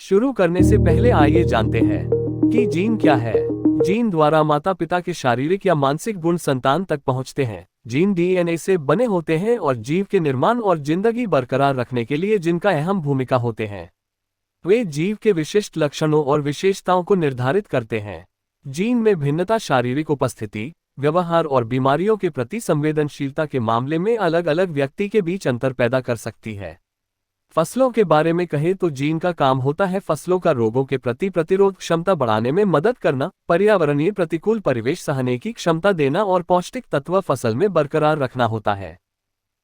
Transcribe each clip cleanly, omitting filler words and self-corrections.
शुरू करने से पहले आइए जानते हैं कि जीन क्या है। जीन द्वारा माता पिता के शारीरिक या मानसिक गुण संतान तक पहुंचते हैं। जीन डीएनए से बने होते हैं और जीव के निर्माण और जिंदगी बरकरार रखने के लिए जिनका अहम भूमिका होते हैं। वे जीव के विशिष्ट लक्षणों और विशेषताओं को निर्धारित करते हैं। जीन में भिन्नता शारीरिक उपस्थिति, व्यवहार और बीमारियों के प्रति संवेदनशीलता के मामले में अलग अलग व्यक्ति के बीच अंतर पैदा कर सकती है। फसलों के बारे में कहें तो जीन का काम होता है फसलों का रोगों के प्रति प्रतिरोध क्षमता बढ़ाने में मदद करना, पर्यावरणीय प्रतिकूल परिवेश सहने की क्षमता देना और पौष्टिक तत्व फसल में बरकरार रखना होता है।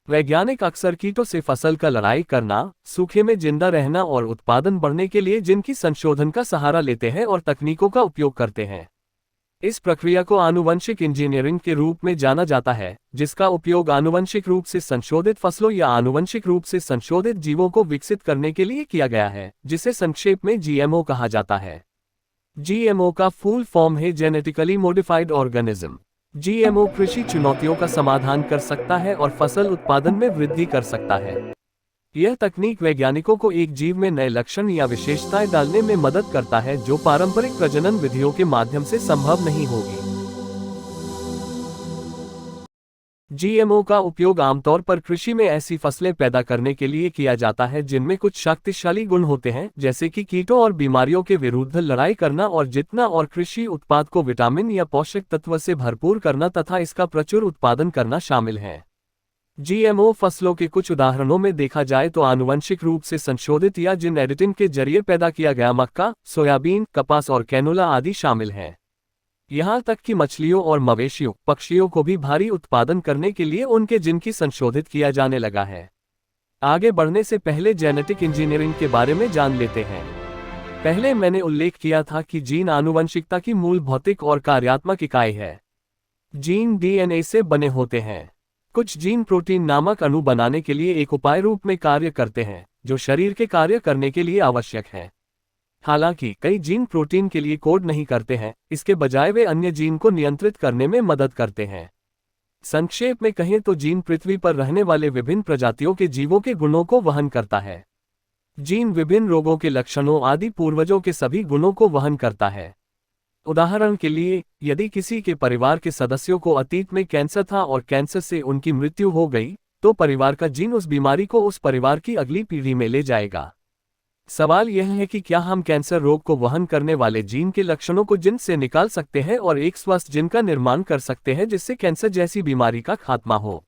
वैज्ञानिक अक्सर कीटों से फसल का लड़ाई करना, सूखे में जिंदा रहना और उत्पादन बढ़ने के लिए जीन की संशोधन का सहारा लेते हैं और तकनीकों का उपयोग करते हैं। इस प्रक्रिया को आनुवंशिक इंजीनियरिंग के रूप में जाना जाता है, जिसका उपयोग आनुवंशिक रूप से संशोधित फसलों या आनुवंशिक रूप से संशोधित जीवों को विकसित करने के लिए किया गया है, जिसे संक्षेप में जीएमओ कहा जाता है। जीएमओ का फुल फॉर्म है जेनेटिकली मॉडिफाइड ऑर्गेनिज्म। जीएमओ कृषि चुनौतियों का समाधान कर सकता है और फसल उत्पादन में वृद्धि कर सकता है। यह तकनीक वैज्ञानिकों को एक जीव में नए लक्षण या विशेषताएं डालने में मदद करता है जो पारंपरिक प्रजनन विधियों के माध्यम से संभव नहीं होगी। जीएमओ का उपयोग आमतौर पर कृषि में ऐसी फसलें पैदा करने के लिए किया जाता है जिनमें कुछ शक्तिशाली गुण होते हैं, जैसे कि कीटों और बीमारियों के विरुद्ध लड़ाई करना और जितना और कृषि उत्पाद को विटामिन या पोषक तत्व से भरपूर करना तथा इसका प्रचुर उत्पादन करना शामिल है। जीएमओ फसलों के कुछ उदाहरणों में देखा जाए तो आनुवंशिक रूप से संशोधित या जीन एडिटिंग के जरिए पैदा किया गया मक्का, सोयाबीन, कपास और कैनोला आदि शामिल हैं। यहाँ तक कि मछलियों और मवेशियों, पक्षियों को भी भारी उत्पादन करने के लिए उनके जीन की संशोधित किया जाने लगा है। आगे बढ़ने से पहले जेनेटिक इंजीनियरिंग के बारे में जान लेते हैं। पहले मैंने उल्लेख किया था कि जीन आनुवंशिकता की मूल भौतिक और कार्यात्मक इकाई है। जीन डीएनए से बने होते हैं। कुछ जीन प्रोटीन नामक अणु बनाने के लिए एक उपाय रूप में कार्य करते हैं, जो शरीर के कार्य करने के लिए आवश्यक है। हालांकि कई जीन प्रोटीन के लिए कोड नहीं करते हैं, इसके बजाय वे अन्य जीन को नियंत्रित करने में मदद करते हैं। संक्षेप में कहें तो जीन पृथ्वी पर रहने वाले विभिन्न प्रजातियों के जीवों के गुणों को वहन करता है। जीन विभिन्न रोगों के लक्षणों आदि पूर्वजों के सभी गुणों को वहन करता है। उदाहरण के लिए, यदि किसी के परिवार के सदस्यों को अतीत में कैंसर था और कैंसर से उनकी मृत्यु हो गई, तो परिवार का जीन उस बीमारी को उस परिवार की अगली पीढ़ी में ले जाएगा। सवाल यह है कि क्या हम कैंसर रोग को वहन करने वाले जीन के लक्षणों को जीन से निकाल सकते हैं और एक स्वस्थ जीन का निर्माण कर सकते हैं जिससे कैंसर जैसी बीमारी का खात्मा हो।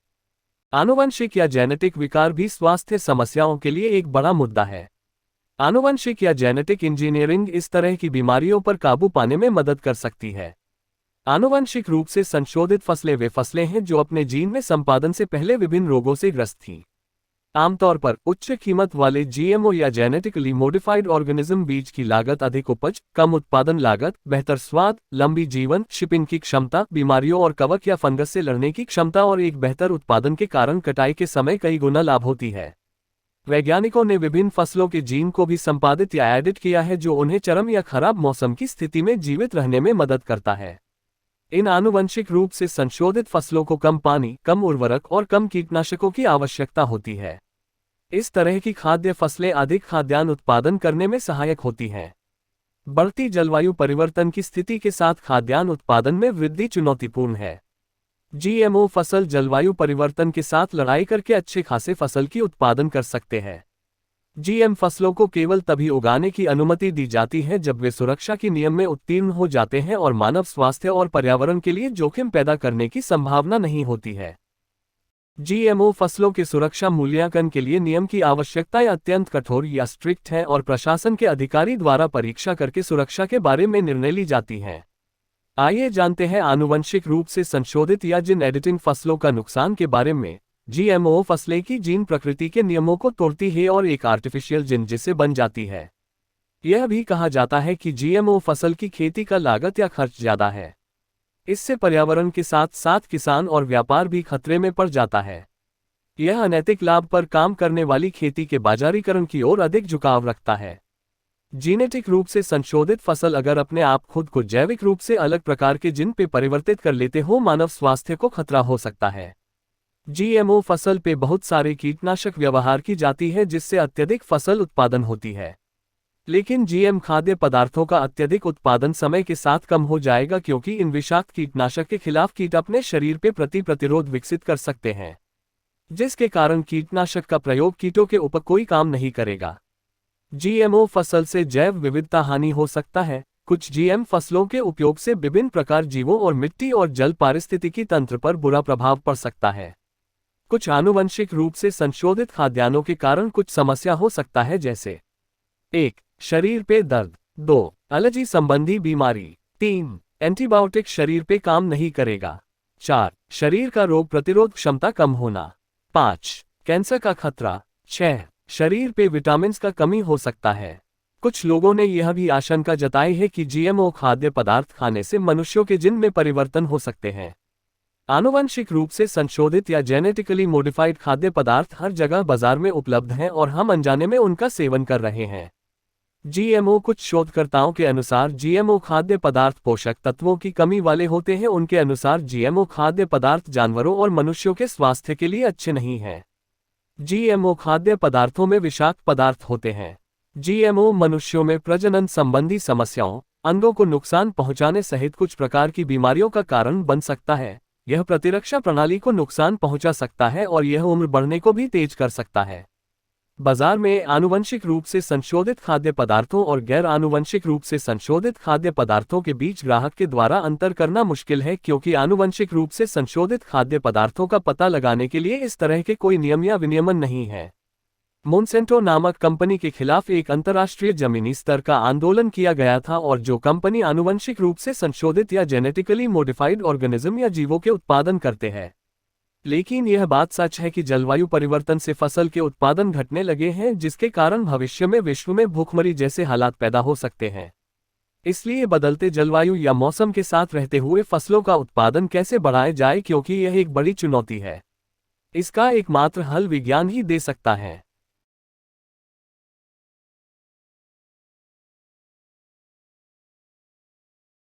आनुवंशिक या जेनेटिक विकार भी स्वास्थ्य समस्याओं के लिए एक बड़ा मुद्दा है। आनुवंशिक या जेनेटिक इंजीनियरिंग इस तरह की बीमारियों पर काबू पाने में मदद कर सकती है। आनुवंशिक रूप से संशोधित फसलें वे फसलें हैं जो अपने जीन में संपादन से पहले विभिन्न रोगों से ग्रस्त थीं। आमतौर पर उच्च कीमत वाले जीएमओ या जेनेटिकली मॉडिफाइड ऑर्गेनिज्म बीज की लागत, अधिक उपज, कम उत्पादन लागत, बेहतर स्वाद, लंबी जीवन, शिपिंग की क्षमता, बीमारियों और कवक या फंगस से लड़ने की क्षमता और एक बेहतर उत्पादन के कारण कटाई के समय कई गुना लाभ होती है। वैज्ञानिकों ने विभिन्न फसलों के जीन को भी संपादित या एडिट किया है जो उन्हें चरम या खराब मौसम की स्थिति में जीवित रहने में मदद करता है। इन आनुवंशिक रूप से संशोधित फसलों को कम पानी, कम उर्वरक और कम कीटनाशकों की आवश्यकता होती है। इस तरह की खाद्य फसलें अधिक खाद्यान्न उत्पादन करने में सहायक होती हैं। बढ़ती जलवायु परिवर्तन की स्थिति के साथ खाद्यान्न उत्पादन में वृद्धि चुनौतीपूर्ण है। जीएमओ फसल जलवायु परिवर्तन के साथ लड़ाई करके अच्छे खासे फसल की उत्पादन कर सकते हैं। जीएम फसलों को केवल तभी उगाने की अनुमति दी जाती है जब वे सुरक्षा के नियम में उत्तीर्ण हो जाते हैं और मानव स्वास्थ्य और पर्यावरण के लिए जोखिम पैदा करने की संभावना नहीं होती है। जीएमओ फसलों के सुरक्षा मूल्यांकन के लिए नियम की आवश्यकताएं अत्यंत कठोर या स्ट्रिक्ट हैं और प्रशासन के अधिकारी द्वारा परीक्षा करके सुरक्षा के बारे में निर्णय ली जाती हैं। आइए जानते हैं आनुवंशिक रूप से संशोधित या जीन एडिटिंग फसलों का नुकसान के बारे में। जीएमओ फसलें की जीन प्रकृति के नियमों को तोड़ती है और एक आर्टिफिशियल जीन जिसे बन जाती है। यह भी कहा जाता है कि जीएमओ फसल की खेती का लागत या खर्च ज्यादा है। इससे पर्यावरण के साथ साथ किसान और व्यापार भी खतरे में पड़ जाता है। यह अनैतिक लाभ पर काम करने वाली खेती के बाजारीकरण की ओर अधिक झुकाव रखता है। जीनेटिक रूप से संशोधित फसल अगर अपने आप खुद को जैविक रूप से अलग प्रकार के जीन पे परिवर्तित कर लेते हो, मानव स्वास्थ्य को खतरा हो सकता है। जीएमओ फसल पे बहुत सारे कीटनाशक व्यवहार की जाती है जिससे अत्यधिक फसल उत्पादन होती है। लेकिन जीएम खाद्य पदार्थों का अत्यधिक उत्पादन समय के साथ कम हो जाएगा क्योंकि इन विषाक्त कीटनाशक के खिलाफ कीट अपने शरीर पे प्रतिरोध विकसित कर सकते हैं, जिसके कारण कीटनाशक का प्रयोग कीटों के ऊपर कोई काम नहीं करेगा। जीएमओ फसल से जैव विविधता हानि हो सकता है। कुछ जीएम फसलों के उपयोग से विभिन्न प्रकार जीवों और मिट्टी और जल पारिस्थितिकी तंत्र पर बुरा प्रभाव पड़ सकता है। कुछ आनुवंशिक रूप से संशोधित खाद्यान्नों के कारण कुछ समस्या हो सकता है, जैसे 1. शरीर पे दर्द, 2. एलर्जी संबंधी बीमारी, 3. एंटीबायोटिक शरीर पे काम नहीं करेगा, 4. शरीर का रोग प्रतिरोध क्षमता कम होना, 5. कैंसर का खतरा, 6. शरीर पे विटामिन्स का कमी हो सकता है। कुछ लोगों ने यह भी आशंका जताई है कि जीएमओ खाद्य पदार्थ खाने से मनुष्यों के जीन में परिवर्तन हो सकते हैं। आनुवंशिक रूप से संशोधित या जेनेटिकली मॉडिफाइड खाद्य पदार्थ हर जगह बाजार में उपलब्ध हैं और हम अनजाने में उनका सेवन कर रहे हैं। जीएमओ कुछ शोधकर्ताओं के अनुसार जीएमओ खाद्य पदार्थ पोषक तत्वों की कमी वाले होते हैं। उनके अनुसार जीएमओ खाद्य पदार्थ जानवरों और मनुष्यों के स्वास्थ्य के लिए अच्छे नहीं हैं। जीएमओ खाद्य पदार्थों में विषाक्त पदार्थ होते हैं। जीएमओ मनुष्यों में प्रजनन संबंधी समस्याओं, अंगों को नुकसान पहुंचाने सहित कुछ प्रकार की बीमारियों का कारण बन सकता है। यह प्रतिरक्षा प्रणाली को नुकसान पहुंचा सकता है और यह उम्र बढ़ने को भी तेज कर सकता है। बाजार में आनुवंशिक रूप से संशोधित खाद्य पदार्थों और गैर आनुवंशिक रूप से संशोधित खाद्य पदार्थों के बीच ग्राहक के द्वारा अंतर करना मुश्किल है, क्योंकि आनुवंशिक रूप से संशोधित खाद्य पदार्थों का पता लगाने के लिए इस तरह के कोई नियम या विनियमन नहीं है। मोनसेंटो नामक कंपनी के खिलाफ एक अंतर्राष्ट्रीय जमीनी स्तर का आंदोलन किया गया था, और जो कंपनी आनुवंशिक रूप से संशोधित या जेनेटिकली मॉडिफाइड ऑर्गेनिज्म या जीवों के उत्पादन करते हैं। लेकिन यह बात सच है कि जलवायु परिवर्तन से फसल के उत्पादन घटने लगे हैं, जिसके कारण भविष्य में विश्व में भूखमरी जैसे हालात पैदा हो सकते हैं। इसलिए बदलते जलवायु या मौसम के साथ रहते हुए फसलों का उत्पादन कैसे बढ़ाया जाए, क्योंकि यह एक बड़ी चुनौती है। इसका एकमात्र हल विज्ञान ही दे सकता है।